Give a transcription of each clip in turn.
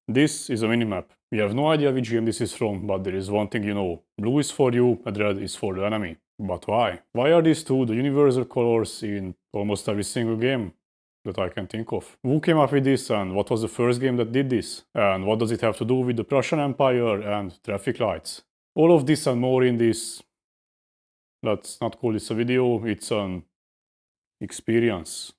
This is a minimap. You have no idea which game this is from, but there is one thing you know. Blue is for you and red is for the enemy. But why? Why are these two the universal colors in almost every single game that I can think of? Who came up with this and what was the first game that did this? And what does it have to do with the Prussian Empire and traffic lights? All of this and more in this, let's not call this a video, it's an experience.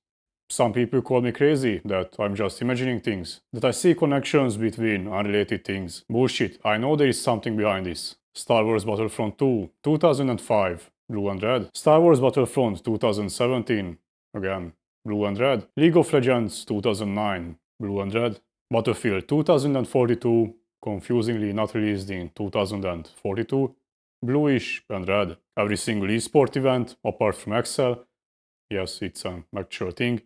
Some people call me crazy, that I'm just imagining things, that I see connections between unrelated things. Bullshit, I know there is something behind this. Star Wars Battlefront 2, 2005, blue and red. Star Wars Battlefront 2017, again, blue and red. League of Legends 2009, blue and red. Battlefield 2042, confusingly not released in 2042, bluish and red. Every single esport event, apart from Excel, yes, it's an actual thing,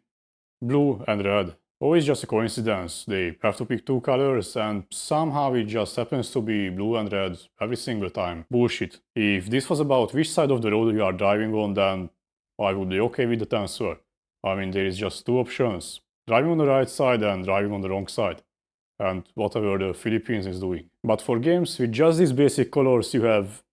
blue and red. Always just a coincidence. They have to pick two colors and somehow it just happens to be blue and red every single time. Bullshit. If this was about which side of the road you are driving on, then I would be okay with that answer. I mean, there is just two options. Driving on the right side and driving on the wrong side. And whatever the Philippines is doing. But for games with just these basic colors you have...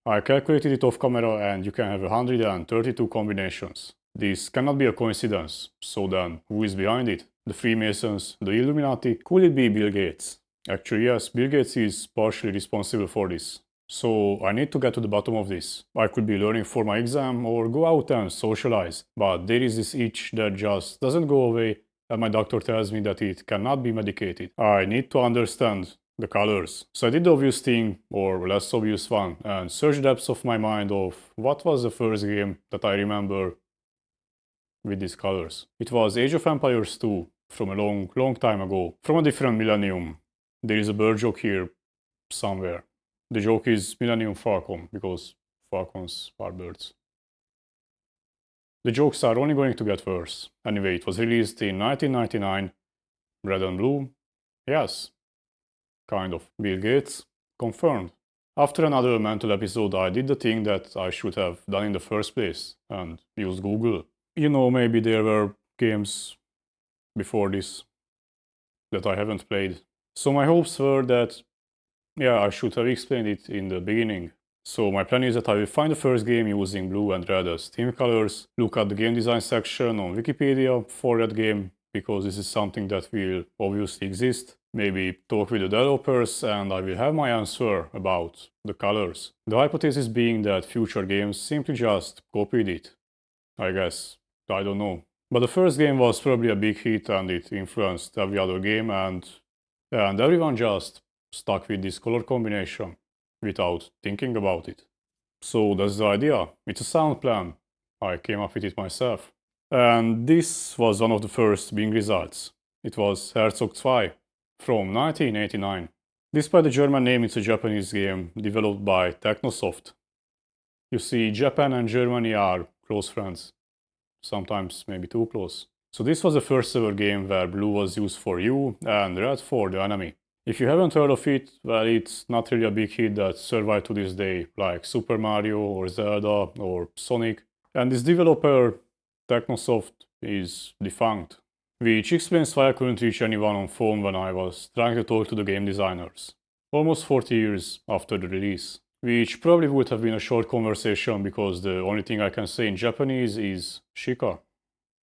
I calculated it off camera and you can have 132 combinations. This cannot be a coincidence. So then, who is behind it? The Freemasons? The Illuminati? Could it be Bill Gates? Actually, yes, Bill Gates is partially responsible for this. So I need to get to the bottom of this. I could be learning for my exam or go out and socialize, but there is this itch that just doesn't go away and my doctor tells me that it cannot be medicated. I need to understand the colors. So I did the obvious thing, or less obvious one, and searched depths of my mind of what was the first game that I remember with these colors. It was Age of Empires 2, from a long time ago, from a different millennium. There is a bird joke here somewhere. The joke is Millennium Falcon, because falcons are birds. The jokes are only going to get worse. Anyway, it was released in 1999, red and blue. Yes, kind of. Bill Gates, confirmed. After another mental episode, I did the thing that I should have done in the first place, and used Google. You know, maybe there were games before this that I haven't played. So my hopes were that, yeah, I should have explained it in the beginning. So my plan is that I will find the first game using blue and red as theme colors, look at the game design section on Wikipedia for that game, because this is something that will obviously exist. Maybe talk with the developers and I will have my answer about the colors. The hypothesis being that future games simply just copied it. I guess. I don't know. But the first game was probably a big hit and it influenced every other game and everyone just stuck with this color combination without thinking about it. So that's the idea. It's a sound plan. I came up with it myself. And this was one of the first Bing results. It was Herzog 2 from 1989. Despite the German name, it's a Japanese game developed by Technosoft. You see, Japan and Germany are close friends. Sometimes maybe too close. So this was the first ever game where blue was used for you and red for the enemy. If you haven't heard of it, well, it's not really a big hit that survived to this day, like Super Mario or Zelda or Sonic. And this developer, Technosoft, is defunct. Which explains why I couldn't reach anyone on phone when I was trying to talk to the game designers. Almost 40 years after the release. Which probably would have been a short conversation because the only thing I can say in Japanese is shika.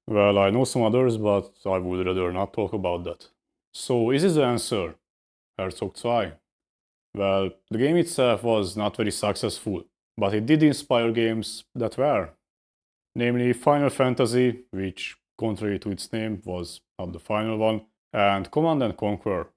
Well, I know some others, but I would rather not talk about that. So, is this the answer? Herzog 2. Well, the game itself was not very successful, but it did inspire games that were. Namely Final Fantasy, which, contrary to its name, was not the final one, and Command and Conquer.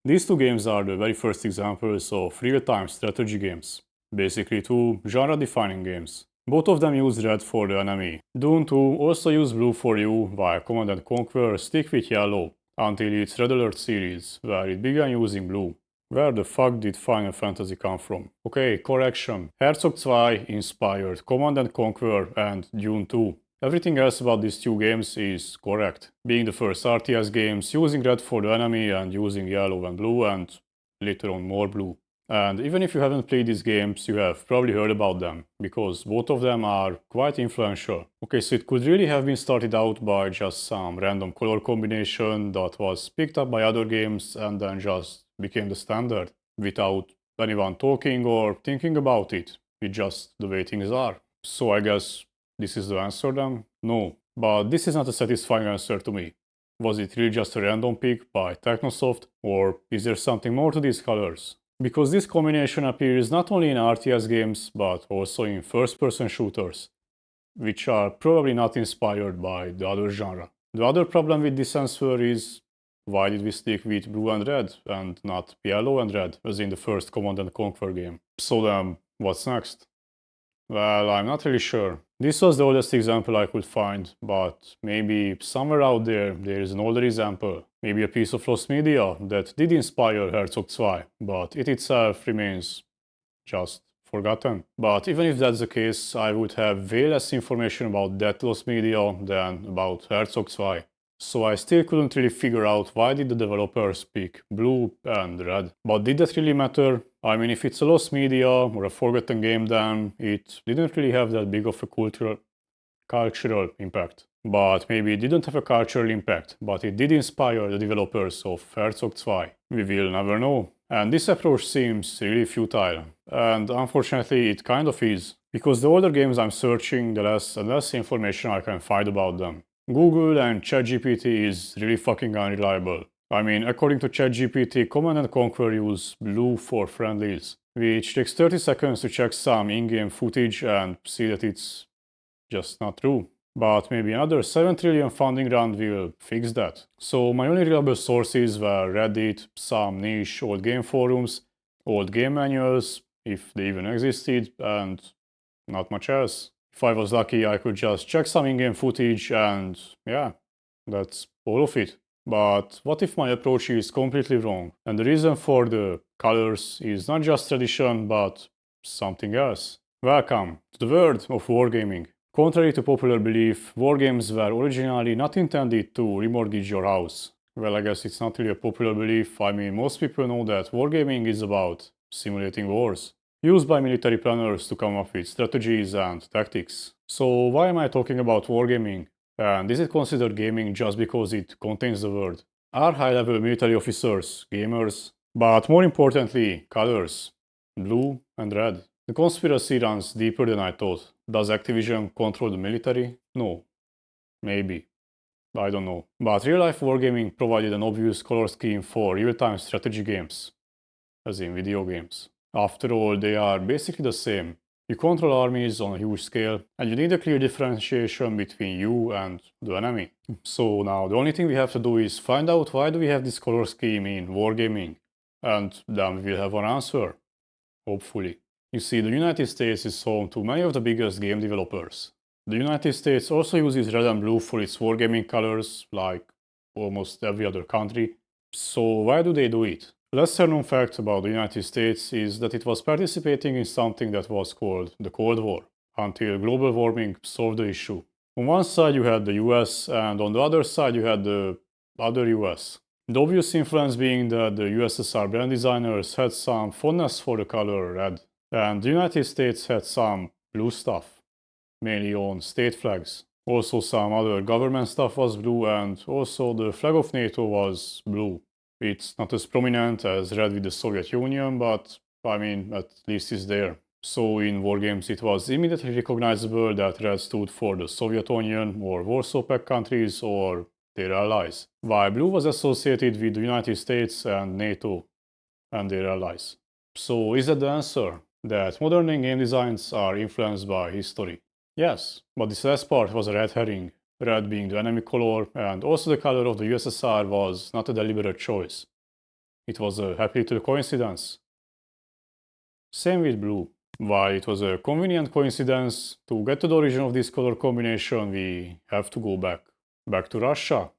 These two games are the very first examples of real-time strategy games. Basically two genre-defining games. Both of them use red for the enemy. Doom 2 also used blue for you, while Command & Conquer stick with yellow, until its Red Alert series, where it began using blue. Where the fuck did Final Fantasy come from? Okay, correction. Herzog 2 inspired Command & Conquer and Dune 2. Everything else about these two games is correct, being the first RTS games using red for the enemy and using yellow and blue and later on more blue. And even if you haven't played these games, you have probably heard about them, because both of them are quite influential. Okay, so it could really have been started out by just some random color combination that was picked up by other games and then just became the standard, without anyone talking or thinking about it. It's just the way things are. So I guess this is the answer then? No. But this is not a satisfying answer to me. Was it really just a random pick by Technosoft, or is there something more to these colors? Because this combination appears not only in RTS games, but also in first-person shooters, which are probably not inspired by the other genre. The other problem with this answer is, why did we stick with blue and red and not yellow and red as in the first Command and Conquer game? So then, what's next? Well, I'm not really sure. This was the oldest example I could find, but maybe somewhere out there is an older example. Maybe a piece of lost media that did inspire Herzog 2, but it itself remains just forgotten. But even if that's the case, I would have way less information about that lost media than about Herzog 2. So I still couldn't really figure out why did the developers pick blue and red. But did that really matter? I mean, if it's a lost media or a forgotten game, then it didn't really have that big of a cultural impact. But maybe it didn't have a cultural impact, but it did inspire the developers of Herzog 2. We will never know. And this approach seems really futile. And unfortunately, it kind of is. Because the older games I'm searching, the less and less information I can find about them. Google and ChatGPT is really fucking unreliable. I mean, according to ChatGPT, Command & Conquer use blue for friendlies, which takes 30 seconds to check some in-game footage and see that it's just not true. But maybe another 7 trillion funding round will fix that. So my only reliable sources were Reddit, some niche old game forums, old game manuals, if they even existed, and not much else. If I was lucky, I could just check some in-game footage and yeah, that's all of it. But what if my approach is completely wrong? And the reason for the colors is not just tradition, but something else. Welcome to the world of wargaming. Contrary to popular belief, wargames were originally not intended to remortgage your house. Well, I guess it's not really a popular belief. I mean, most people know that wargaming is about simulating wars, used by military planners to come up with strategies and tactics. So why am I talking about wargaming? And is it considered gaming just because it contains the word? Are high-level military officers gamers? But more importantly, colors. Blue and red. The conspiracy runs deeper than I thought. Does Activision control the military? No. Maybe. I don't know. But real-life wargaming provided an obvious color scheme for real-time strategy games, as in video games. After all, they are basically the same. You control armies on a huge scale, and you need a clear differentiation between you and the enemy. So now the only thing we have to do is find out why do we have this color scheme in wargaming, and then we will have an answer. Hopefully. You see, the United States is home to many of the biggest game developers. The United States also uses red and blue for its wargaming colors, like almost every other country. So why do they do it? A lesser known fact about the United States is that it was participating in something that was called the Cold War, until global warming solved the issue. On one side you had the US, and on the other side you had the other US. The obvious influence being that the USSR brand designers had some fondness for the color red, and the United States had some blue stuff, mainly on state flags. Also some other government stuff was blue, and also the flag of NATO was blue. It's not as prominent as red with the Soviet Union, but I mean, at least it's there. So in wargames it was immediately recognizable that red stood for the Soviet Union or Warsaw Pact countries or their allies, while blue was associated with the United States and NATO and their allies. So is that the answer? That modern game designs are influenced by history? Yes, but this last part was a red herring, red being the enemy color, and also the color of the USSR was not a deliberate choice. It was a happy little coincidence. Same with blue. While it was a convenient coincidence, to get to the origin of this color combination we have to go back to Russia,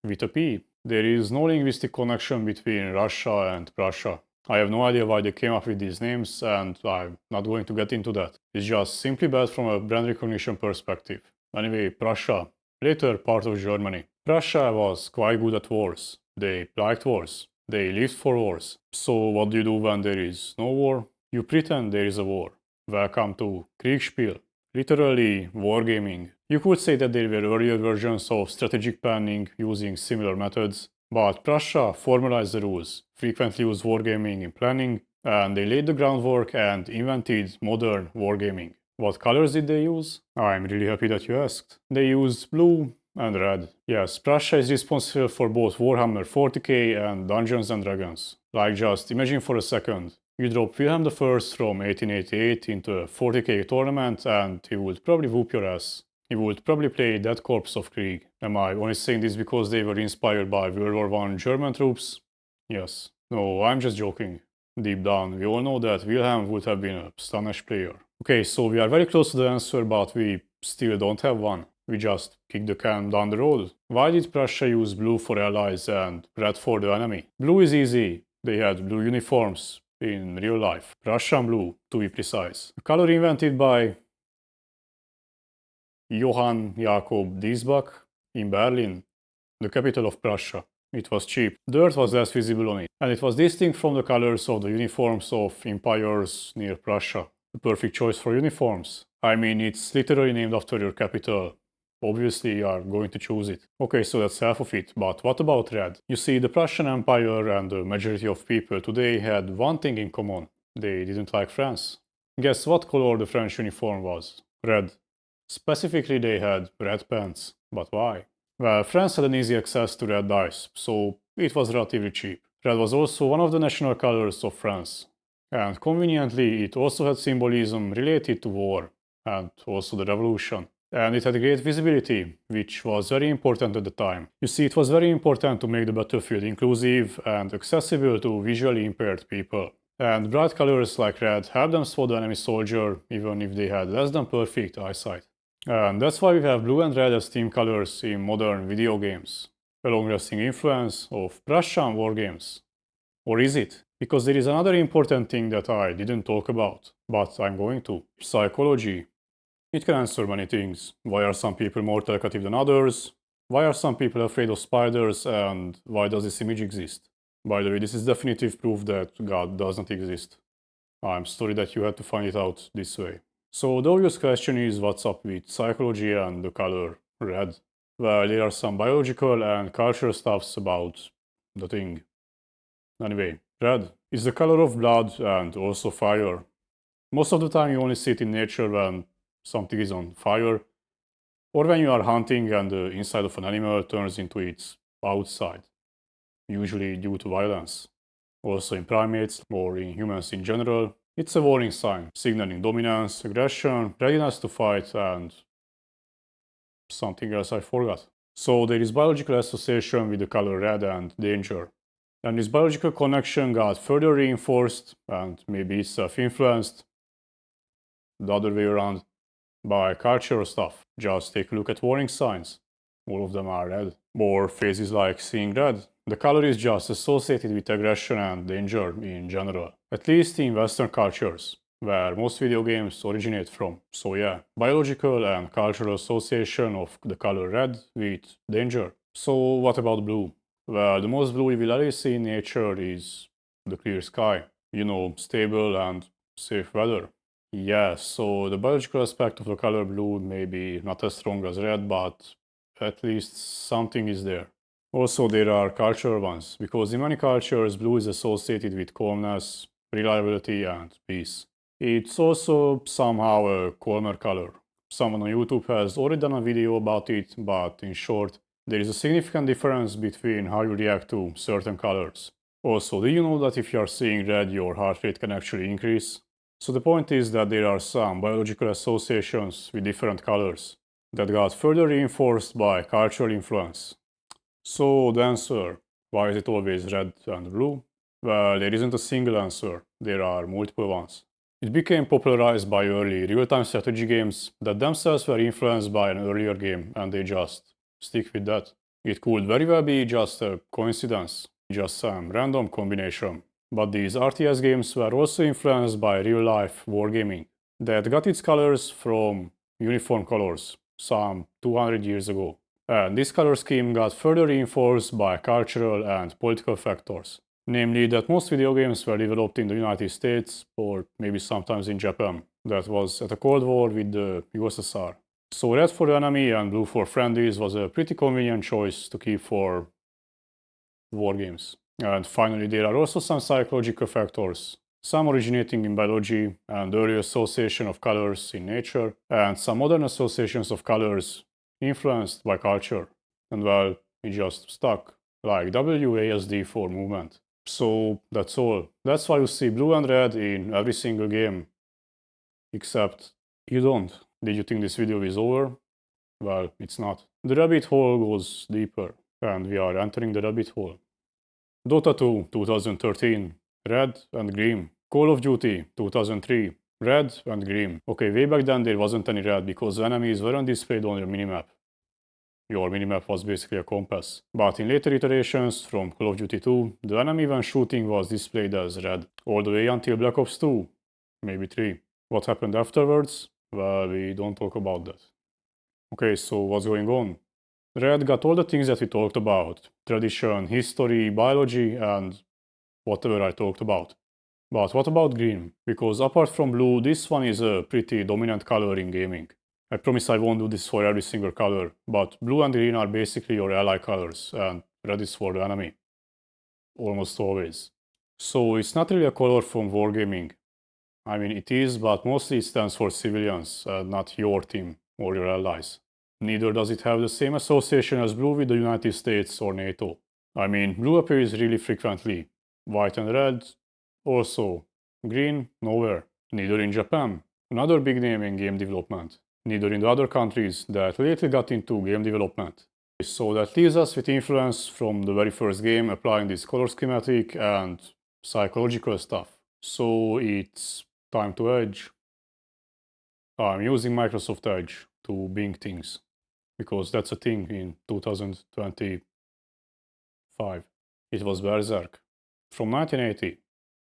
with a P. There is no linguistic connection between Russia and Prussia. I have no idea why they came up with these names, and I'm not going to get into that. It's just simply bad from a brand recognition perspective. Anyway, Prussia, later part of Germany. Prussia was quite good at wars. They liked wars. They lived for wars. So what do you do when there is no war? You pretend there is a war. Welcome to Kriegspiel. Literally, wargaming. You could say that there were earlier versions of strategic planning using similar methods, but Prussia formalized the rules, frequently used wargaming in planning, and they laid the groundwork and invented modern wargaming. What colors did they use? I'm really happy that you asked. They used blue and red. Yes, Prussia is responsible for both Warhammer 40k and Dungeons and Dragons. Like, just imagine for a second, you drop Wilhelm I from 1888 into a 40k tournament and he would probably whoop your ass. He would probably play Dead Corps of Krieg. Am I only saying this because they were inspired by World War I German troops? Yes. No, I'm just joking. Deep down, we all know that Wilhelm would have been a Spanish player. Okay, so we are very close to the answer, but we still don't have one. We just kick the can down the road. Why did Prussia use blue for allies and red for the enemy? Blue is easy. They had blue uniforms in real life. Russian blue, to be precise. A color invented by Johann Jakob Diesbach in Berlin, the capital of Prussia. It was cheap, dirt was less visible on it, and it was distinct from the colors of the uniforms of empires near Prussia. The perfect choice for uniforms. I mean, it's literally named after your capital. Obviously, you are going to choose it. Okay, so that's half of it, but what about red? You see, the Prussian Empire and the majority of people today had one thing in common. They didn't like France. Guess what color the French uniform was? Red. Specifically, they had red pants. But why? Well, France had an easy access to red dice, so it was relatively cheap. Red was also one of the national colors of France. And conveniently, it also had symbolism related to war, and also the revolution. And it had great visibility, which was very important at the time. You see, it was very important to make the battlefield inclusive and accessible to visually impaired people. And bright colors like red helped them spot the enemy soldier, even if they had less than perfect eyesight. And that's why we have blue and red as team colors in modern video games, a long-lasting influence of Prussian war games. Or is it? Because there is another important thing that I didn't talk about, but I'm going to. Psychology. It can answer many things. Why are some people more talkative than others? Why are some people afraid of spiders? And why does this image exist? By the way, this is definitive proof that God doesn't exist. I'm sorry that you had to find it out this way. So the obvious question is, what's up with psychology and the color red? Well, there are some biological and cultural stuffs about the thing. Anyway, red is the color of blood and also fire. Most of the time you only see it in nature when something is on fire, or when you are hunting and the inside of an animal turns into its outside, usually due to violence. Also in primates, or in humans in general, it's a warning sign, signaling dominance, aggression, readiness to fight, and something else I forgot. So there is biological association with the color red and danger. And this biological connection got further reinforced, and maybe self-influenced, the other way around, by cultural stuff. Just take a look at warning signs. All of them are red. Or phrases like seeing red. The color is just associated with aggression and danger in general. At least in Western cultures, where most video games originate from. So yeah, biological and cultural association of the color red with danger. So what about blue? Well, the most blue we will ever see in nature is the clear sky. You know, stable and safe weather. Yeah, so the biological aspect of the color blue may be not as strong as red, but at least something is there. Also, there are cultural ones, because in many cultures, blue is associated with calmness, reliability, and peace. It's also somehow a calmer color. Someone on YouTube has already done a video about it, but in short, there is a significant difference between how you react to certain colors. Also, do you know that if you are seeing red, your heart rate can actually increase? So the point is that there are some biological associations with different colors that got further reinforced by cultural influence. So the answer, why is it always red and blue? Well, there isn't a single answer, there are multiple ones. It became popularized by early real-time strategy games that themselves were influenced by an earlier game, and they just stick with that. It could very well be just a coincidence, just some random combination. But these RTS games were also influenced by real-life wargaming that got its colors from uniform colors some 200 years ago. And this color scheme got further reinforced by cultural and political factors. Namely that most video games were developed in the United States or maybe sometimes in Japan. That was at a Cold War with the USSR. So red for the enemy and blue for friendlies was a pretty convenient choice to keep for war games. And finally, there are also some psychological factors, some originating in biology and early association of colors in nature, and some modern associations of colors influenced by culture. And well, it just stuck, like WASD for movement. So that's all. That's why you see blue and red in every single game. Except you don't. Did you think this video is over? Well, it's not. The rabbit hole goes deeper, and we are entering the rabbit hole. Dota 2 2013, red and green. Call of Duty 2003, red and green. Okay, way back then there wasn't any red because enemies weren't displayed on your minimap. Your minimap was basically a compass. But in later iterations from Call of Duty 2, the enemy when shooting was displayed as red, all the way until Black Ops 2, maybe 3. What happened afterwards? Well, we don't talk about that. Okay, so what's going on? Red got all the things that we talked about: tradition, history, biology, and whatever I talked about. But what about green? Because apart from blue, this one is a pretty dominant color in gaming. I promise I won't do this for every single color, but blue and green are basically your ally colors, and red is for the enemy. Almost always. So it's not really a color from wargaming. I mean, it is, but mostly it stands for civilians, not your team or your allies. Neither does it have the same association as blue with the United States or NATO. I mean, blue appears really frequently. White and red, also. Green, nowhere. Neither in Japan, another big name in game development. Neither in the other countries that lately got into game development. So that leaves us with influence from the very first game applying this color schematic and psychological stuff. So it's time to Edge. I'm using Microsoft Edge to Bing things because that's a thing in 2025. It was Berserk from 1980,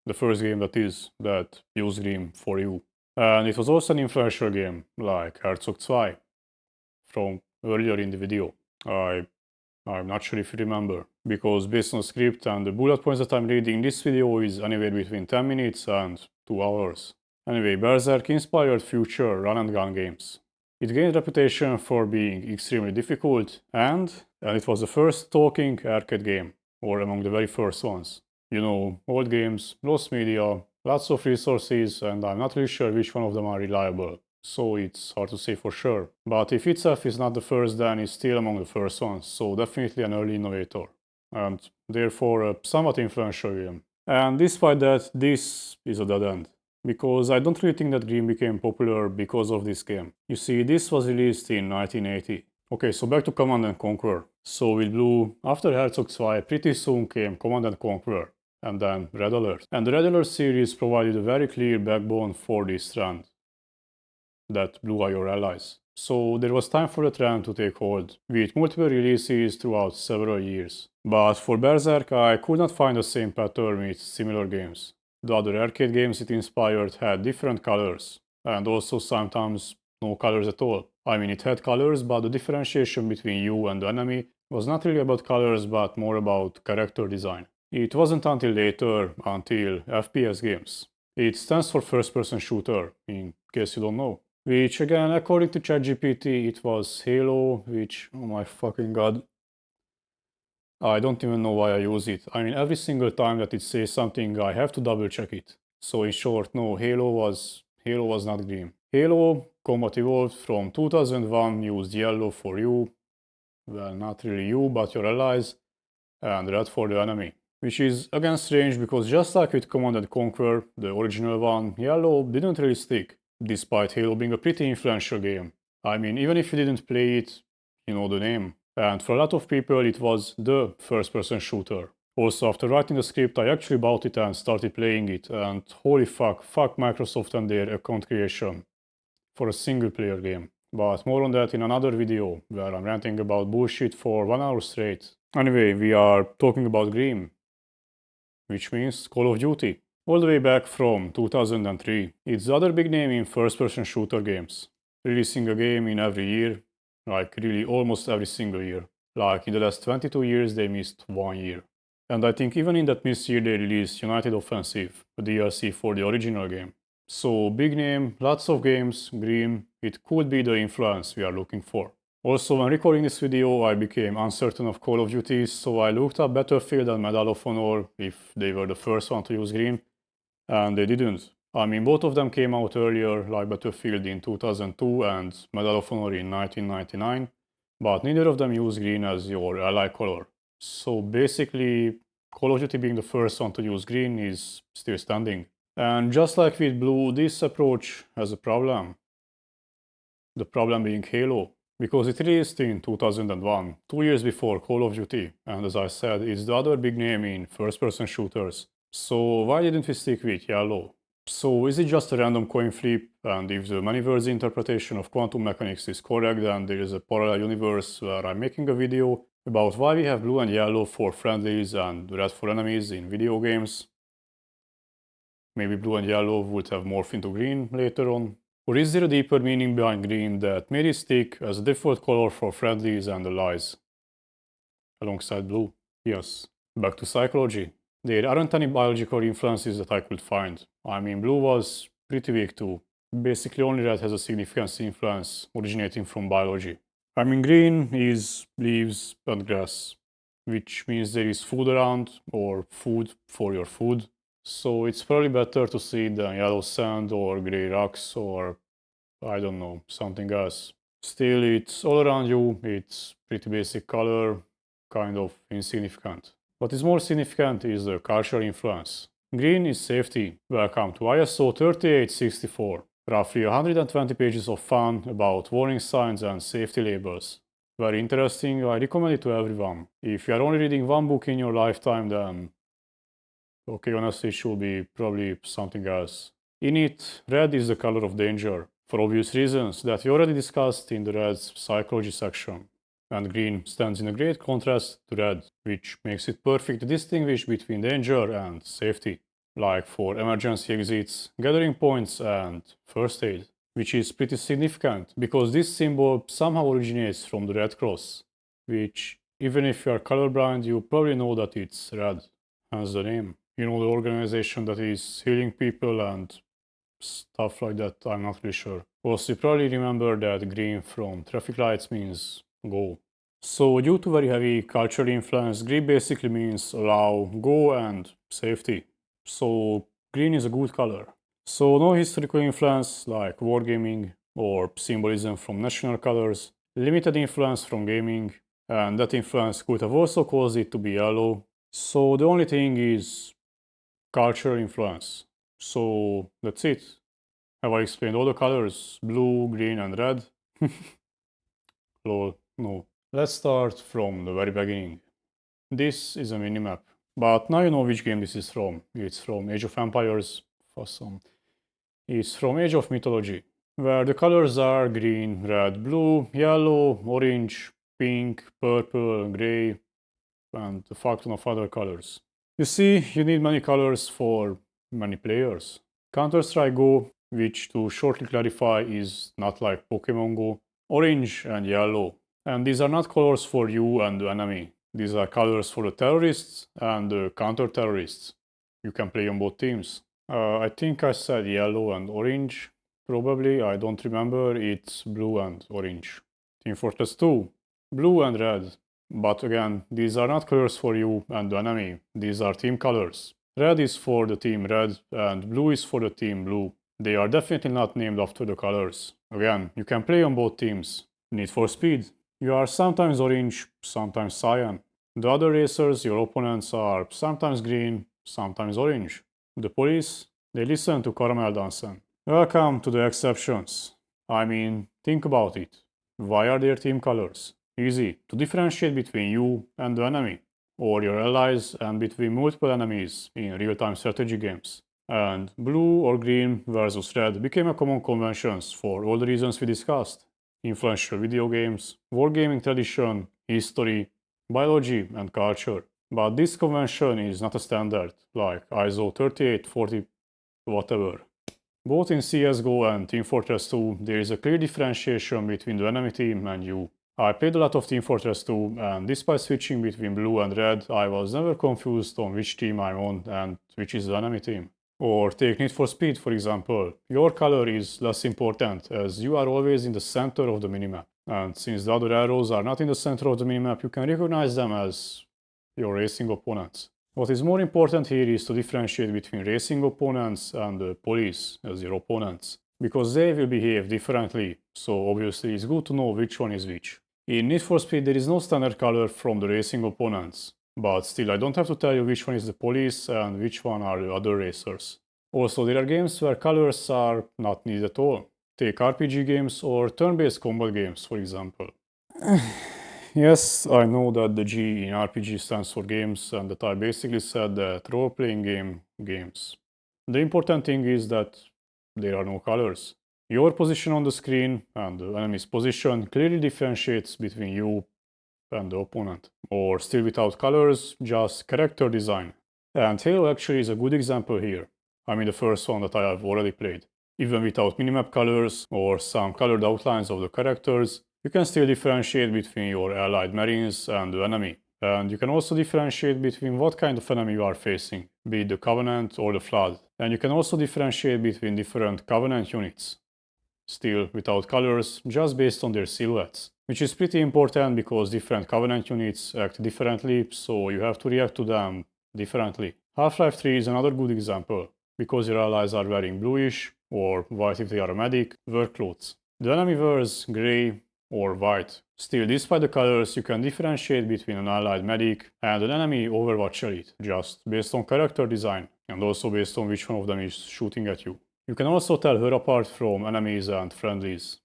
the first game that used Green for you. And it was also an influential game like Herzog 2 from earlier in the video. I'm not sure if you remember, because based on the script and the bullet points that I'm reading, this video is anywhere between 10 minutes and 2 hours. Anyway, Berserk inspired future run-and-gun games. It gained reputation for being extremely difficult, and it was the first talking arcade game, or among the very first ones. You know, old games, lost media, lots of resources, and I'm not really sure which one of them are reliable. So it's hard to say for sure. But if itself is not the first, then it's still among the first ones, so definitely an early innovator. And therefore a somewhat influential game. And despite that, this is a dead end. Because I don't really think that Green became popular because of this game. You see, this was released in 1980. Okay, so back to Command & Conquer. So with Blue, after Herzog 2, pretty soon came Command & Conquer, and then Red Alert. And the Red Alert series provided a very clear backbone for this trend that Blue are your allies. So there was time for the trend to take hold, with multiple releases throughout several years. But for Berserk, I could not find the same pattern with similar games. The other arcade games it inspired had different colors, and also sometimes no colors at all. I mean, it had colors, but the differentiation between you and the enemy was not really about colors, but more about character design. It wasn't until later, until FPS games. It stands for first person shooter, in case you don't know. Which again, according to ChatGPT, it was Halo, which, oh my fucking god. I don't even know why I use it. I mean, every single time that it says something, I have to double check it. So in short, no, Halo was not green. Halo Combat Evolved from 2001 used yellow for you, well, not really you, but your allies, and red for the enemy. Which is again strange because just like with Command & Conquer, the original one, yellow didn't really stick, despite Halo being a pretty influential game. I mean, even if you didn't play it, you know the name. And for a lot of people, it was the first-person shooter. Also, after writing the script, I actually bought it and started playing it, and holy fuck Microsoft and their account creation for a single-player game. But more on that in another video, where I'm ranting about bullshit for 1 hour straight. Anyway, we are talking about Green, which means Call of Duty. All the way back from 2003, it's the other big name in first-person shooter games, releasing a game in every year, like really almost every single year. Like in the last 22 years they missed 1 year. And I think even in that missed year they released United Offensive, a DLC for the original game. So big name, lots of games, green, it could be the influence we are looking for. Also, when recording this video, I became uncertain of Call of Duty, so I looked up Battlefield and Medal of Honor if they were the first one to use green, and they didn't. I mean, both of them came out earlier, like Battlefield in 2002 and Medal of Honor in 1999, but neither of them use green as your ally color. So basically, Call of Duty being the first one to use green is still standing. And just like with blue, this approach has a problem. The problem being Halo, because it released in 2001, 2 years before Call of Duty, and as I said, it's the other big name in first-person shooters. So why didn't we stick with yellow? So is it just a random coin flip, and if the many-verse interpretation of quantum mechanics is correct, then there is a parallel universe where I'm making a video about why we have blue and yellow for friendlies and red for enemies in video games? Maybe blue and yellow would have morphed into green later on. Or is there a deeper meaning behind green that made it stick as a default color for friendlies and allies? Alongside blue? Yes. Back to psychology. There aren't any biological influences that I could find. I mean, blue was pretty weak too. Basically only red has a significant influence originating from biology. I mean, green is leaves and grass, which means there is food around or food for your food. So it's probably better to see than yellow sand or gray rocks or I don't know, something else. Still, it's all around you, it's pretty basic color, kind of insignificant. What is more significant is the cultural influence. Green is safety. Welcome to ISO 3864. Roughly 120 pages of fun about warning signs and safety labels. Very interesting, I recommend it to everyone. If you are only reading one book in your lifetime, then okay, honestly, it should be probably something else. In it, red is the color of danger, for obvious reasons that we already discussed in the red's psychology section. And green stands in a great contrast to red, which makes it perfect to distinguish between danger and safety, like for emergency exits, gathering points, and first aid, which is pretty significant because this symbol somehow originates from the Red Cross, which, even if you are colorblind, you probably know that it's red, hence the name. You know, the organization that is healing people and stuff like that, I'm not really sure. Also, you probably remember that green from traffic lights means go. So due to very heavy cultural influence, green basically means allow, go and safety. So green is a good color. So no historical influence like wargaming or symbolism from national colors, limited influence from gaming, and that influence could have also caused it to be yellow. So the only thing is cultural influence. So that's it. Have I explained all the colors? Blue, green and red? Lol, no. Let's start from the very beginning. This is a minimap. But now you know which game this is from. It's from Age of Empires. Awesome. It's from Age of Mythology, where the colors are green, red, blue, yellow, orange, pink, purple, grey, and a fuck ton of other colors. You see, you need many colors for many players. Counter-Strike Go, which to shortly clarify is not like Pokemon Go, orange and yellow. And these are not colors for you and the enemy. These are colors for the terrorists and the counter-terrorists. You can play on both teams. I think I said yellow and orange. Probably, I don't remember, it's blue and orange. Team Fortress 2, blue and red. But again, these are not colors for you and the enemy, these are team colors. Red is for the team red and blue is for the team blue. They are definitely not named after the colors. Again, you can play on both teams. Need for Speed. You are sometimes orange, sometimes cyan. The other racers, your opponents, are sometimes green, sometimes orange. The police, they listen to Caramel Dansen. Welcome to the exceptions. I mean, think about it. Why are there team colors? Easy, to differentiate between you and the enemy, or your allies and between multiple enemies in real-time strategy games. And blue or green versus red became a common convention for all the reasons we discussed. Influential video games, wargaming tradition, history, biology and culture. But this convention is not a standard, like ISO 3840 whatever. Both in CSGO and Team Fortress 2, there is a clear differentiation between the enemy team and you. I played a lot of Team Fortress 2, and despite switching between blue and red, I was never confused on which team I'm on and which is the enemy team. Or take Need for Speed, for example. Your color is less important, as you are always in the center of the minimap. And since the other arrows are not in the center of the minimap, you can recognize them as your racing opponents. What is more important here is to differentiate between racing opponents and the police as your opponents, because they will behave differently, so obviously it's good to know which one is which. In Need for Speed there is no standard color from the racing opponents, but still I don't have to tell you which one is the police and which one are the other racers. Also, there are games where colors are not needed at all. Take RPG games or turn-based combat games, for example. Yes, I know that the G in RPG stands for games and that I basically said that role-playing games. The important thing is that there are no colors. Your position on the screen and the enemy's position clearly differentiates between you and the opponent. Or still without colors, just character design. And Halo actually is a good example here. I mean the first one that I have already played. Even without minimap colors or some colored outlines of the characters, you can still differentiate between your allied marines and the enemy. And you can also differentiate between what kind of enemy you are facing, be it the Covenant or the Flood. And you can also differentiate between different Covenant units. Still without colors, just based on their silhouettes. Which is pretty important because different Covenant units act differently, so you have to react to them differently. Half-Life 3 is another good example, because your allies are wearing bluish, or white if they are a medic, work clothes. The enemy wears grey or white. Still, despite the colors, you can differentiate between an allied medic and an enemy Overwatch elite, just based on character design, and also based on which one of them is shooting at you. You can also tell her apart from enemies and friendlies,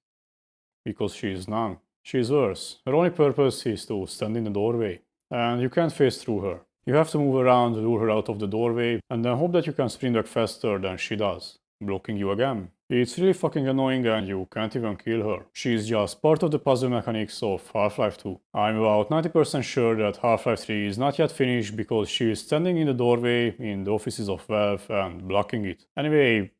because she is none. She is worse. Her only purpose is to stand in the doorway, and you can't face through her. You have to move around, lure her out of the doorway, and then hope that you can sprint back faster than she does, blocking you again. It's really fucking annoying and you can't even kill her. She's just part of the puzzle mechanics of Half-Life 2. I'm about 90% sure that Half-Life 3 is not yet finished because she is standing in the doorway in the offices of Valve and blocking it. Anyway,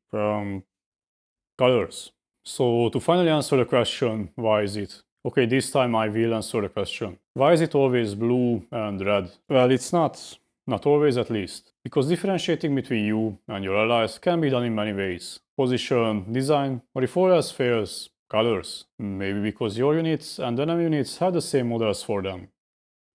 colors. So to finally answer the question, why is it? Okay, this time I will answer the question. Why is it always blue and red? Well, it's not. Not always at least. Because differentiating between you and your allies can be done in many ways. Position, design, or if all else fails, colors. Maybe because your units and enemy units have the same models for them.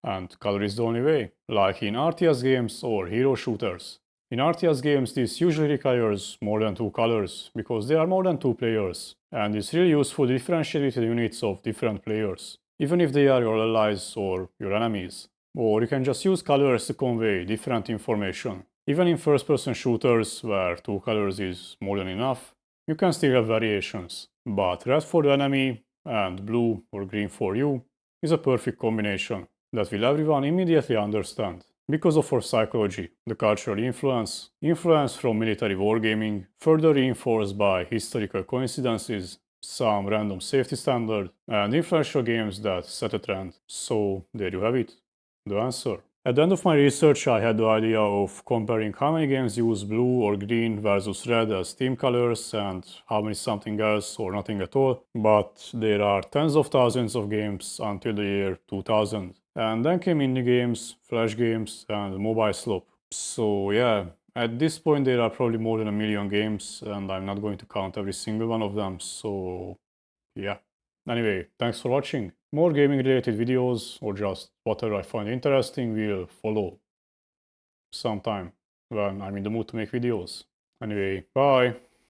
And color is the only way, like in RTS games or hero shooters. In RTS games, this usually requires more than 2 colors, because there are more than 2 players, and it's really useful to differentiate between units of different players, even if they are your allies or your enemies. Or you can just use colors to convey different information. Even in first-person shooters, where 2 colors is more than enough, you can still have variations. But red for the enemy and blue or green for you is a perfect combination that will everyone immediately understand. Because of our psychology, the cultural influence from military wargaming, further reinforced by historical coincidences, some random safety standard, and influential games that set a trend. So there you have it, the answer. At the end of my research, I had the idea of comparing how many games use blue or green versus red as team colors and how many something else or nothing at all, but there are tens of thousands of games until the year 2000. And then came indie games, flash games, and mobile slop. So yeah, at this point there are probably more than 1 million games, and I'm not going to count every single one of them, so yeah. Anyway, thanks for watching. More gaming related videos or just whatever I find interesting will follow sometime when I'm in the mood to make videos. Anyway, bye!